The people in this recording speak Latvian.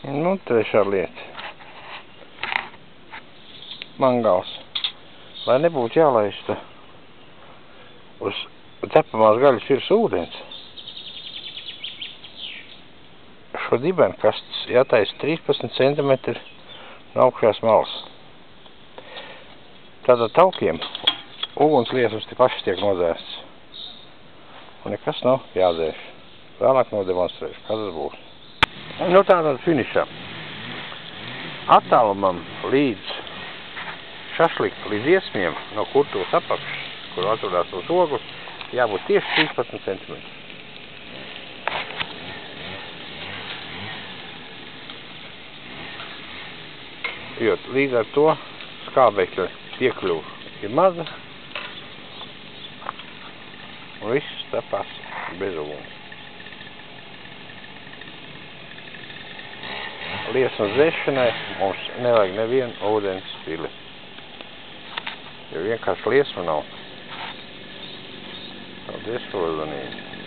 Nu, trešā lieta. Mangals. Lai nebūtu jālaista uz cepamās gaļas virs ūdens. Šo dibenkastes jātaisa 13 cm no augšējās malas. Tātad taukiem ugunsliesmas te paši tiek nodzēsts. Un nekas nav jādzēš. Vēlāk nodemonstrēšu, kā tas būs. Nu tātad finišā. Attālumam līdz šašlika, līdz iesmiem no kurtuves apakšas, kur atrodās tos ogus, jābūt tieši 13 cm. Jo līdz ar to skābekļa piekļuva ir maza un viss tapās bez uguns. Liesmas dzēšanai mums nevajag nevienu ūdens pili, jo vienkārši liesma nav. Paldies par uzmanību.